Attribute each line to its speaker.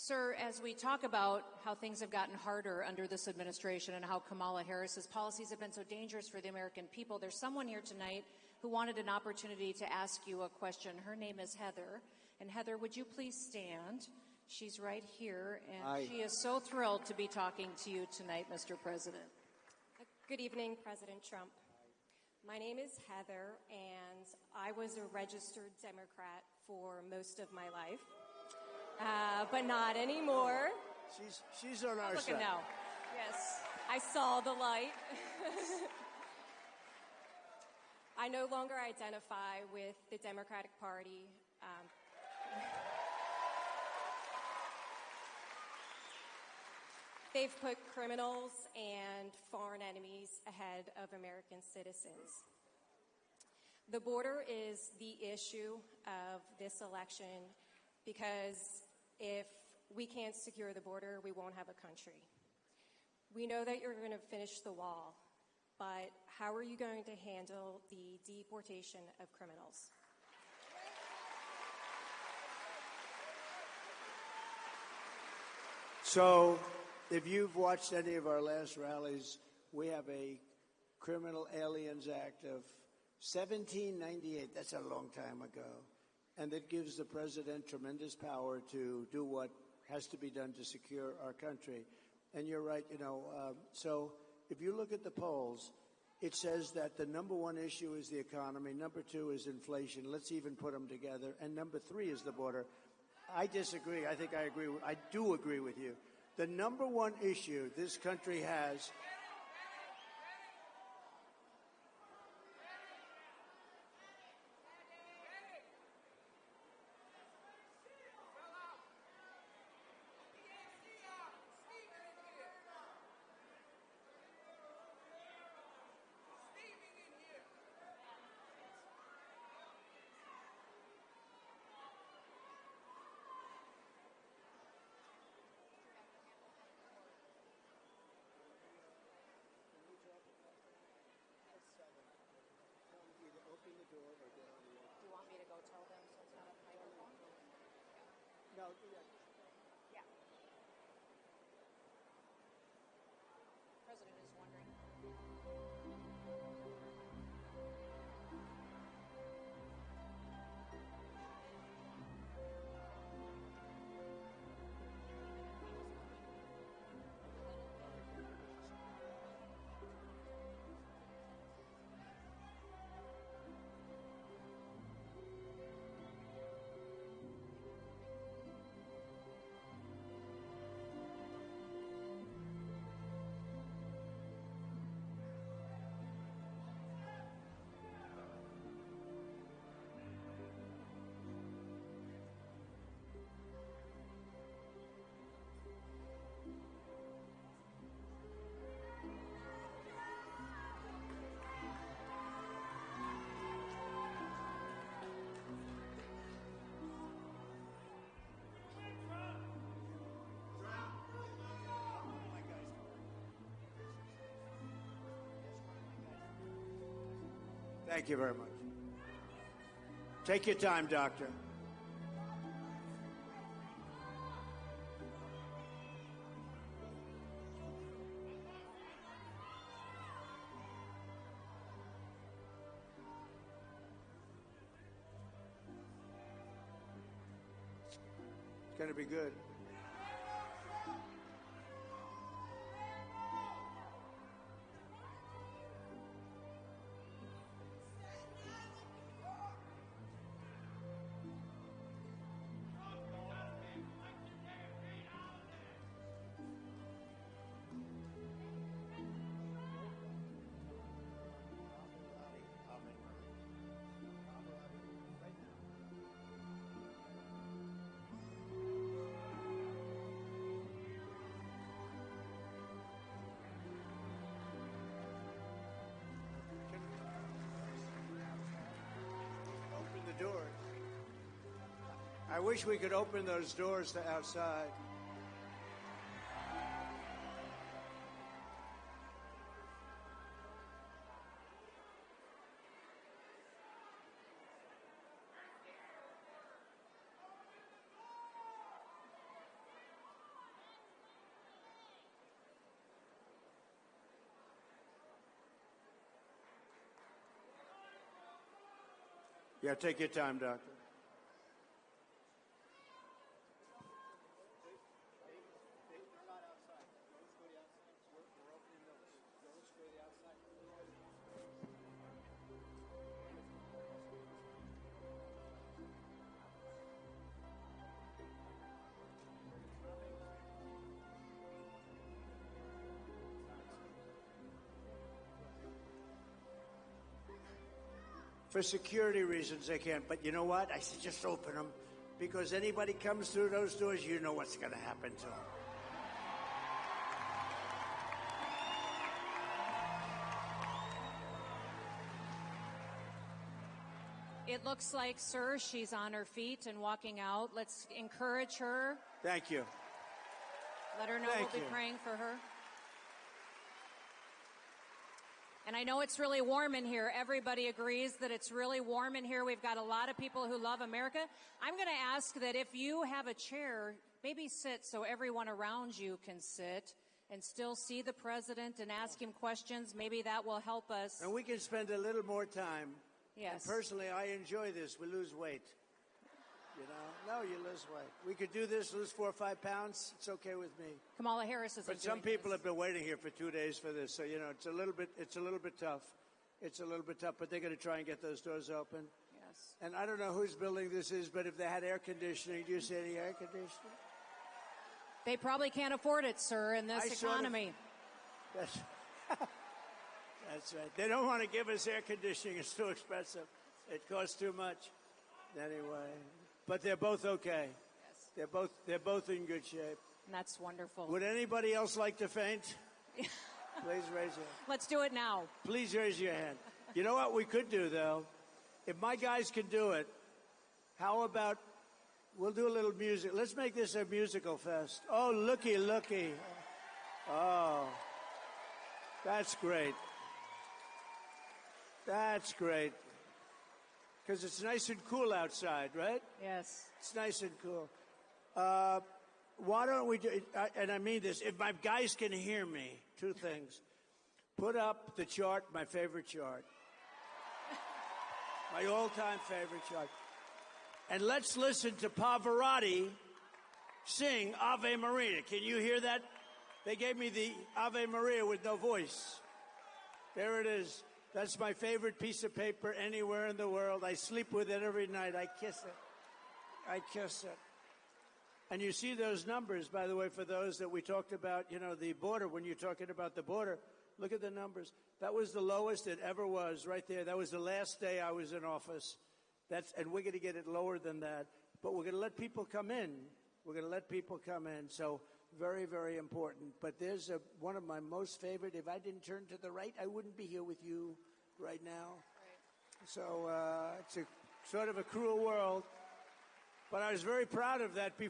Speaker 1: Sir, as we talk about how things have gotten harder under this administration and how Kamala Harris's policies have been so dangerous for the American people, there's someone here tonight who wanted an opportunity to ask you a question. Her name is Heather. And Heather, would you please stand? She's right here, and she is so thrilled to be talking to you tonight, Mr. President.
Speaker 2: Good evening, President Trump. My name is Heather, and I was a registered Democrat for most of my life. But not anymore.
Speaker 3: She's on our side.
Speaker 2: Now. Yes, I saw the light. I no longer identify with the Democratic Party. They've put criminals and foreign enemies ahead of American citizens. The border is the issue of this election because if we can't secure the border, we won't have a country. We know that you're going to finish the wall, but how are you going to handle the deportation of criminals?
Speaker 3: So, if you've watched any of our last rallies, we have a Criminal Aliens Act of 1798. That's a long time ago. And it gives the president tremendous power to do what has to be done to secure our country. And you're right, so if you look at the polls, it says that the number one issue is the economy, number two is inflation, let's even put them together, and number three is the border. I disagree. I think I do agree with you. The number one issue this country has open the door or get on the wall.
Speaker 1: Do you want me to go tell them so it's not a microphone?
Speaker 3: No,
Speaker 1: Yeah. President is wondering.
Speaker 3: Thank you very much. Take your time, Doctor. It's going to be good. Doors. I wish we could open those doors to outside. Yeah, take your time, Doctor. For security reasons, they can't. But you know what? I said just open them, because anybody comes through those doors, you know what's going to happen to them.
Speaker 1: It looks like, sir, she's on her feet and walking out. Let's encourage her.
Speaker 3: Thank you.
Speaker 1: Let her know we'll be praying for her. And I know it's really warm in here. Everybody agrees that it's really warm in here. We've got a lot of people who love America. I'm going to ask that if you have a chair, maybe sit so everyone around you can sit and still see the president and ask him questions. Maybe that will help us.
Speaker 3: And we can spend a little more time.
Speaker 1: Yes.
Speaker 3: And personally, I enjoy this. We lose weight. You know? No, you lose weight. We could do this, lose 4 or 5 pounds. It's okay with me.
Speaker 1: Kamala Harris is.
Speaker 3: But some people have been waiting here for 2 days for this, so you know it's a little bit tough. It's a little bit tough, but they're going to try and get those doors open.
Speaker 1: Yes.
Speaker 3: And I don't know whose building this is, but if they had air conditioning, do you see any air conditioning?
Speaker 1: They probably can't afford it, sir, in this economy.
Speaker 3: That's right. They don't want to give us air conditioning. It's too expensive. It costs too much. Anyway, but they're both okay. Yes. They're both in good shape.
Speaker 1: And that's wonderful.
Speaker 3: Would anybody else like to faint? Please raise your hand.
Speaker 1: Let's do it now.
Speaker 3: Please raise your hand. You know what we could do, though? If my guys can do it, how about we'll do a little music. Let's make this a musical fest. Oh, looky, looky. Oh, that's great. That's great. Because it's nice and cool outside, right?
Speaker 1: Yes.
Speaker 3: It's nice and cool. Why don't we do, and I mean this, if my guys can hear me, 2 things. Put up the chart, my favorite chart. My all-time favorite chart. And let's listen to Pavarotti sing Ave Maria. Can you hear that? They gave me the Ave Maria with no voice. There it is. That's my favorite piece of paper anywhere in the world. I sleep with it every night. I kiss it. I kiss it. And you see those numbers, by the way, for those that we talked about, you know, the border, when you're talking about the border, look at the numbers. That was the lowest it ever was right there. That was the last day I was in office. And we're going to get it lower than that. But we're going to let people come in. We're going to let people come in. So very, very important. But there's one of my most favorite. If I didn't turn to the right, I wouldn't be here with you right now. Right. So it's a sort of a cruel world. But I was very proud of that before.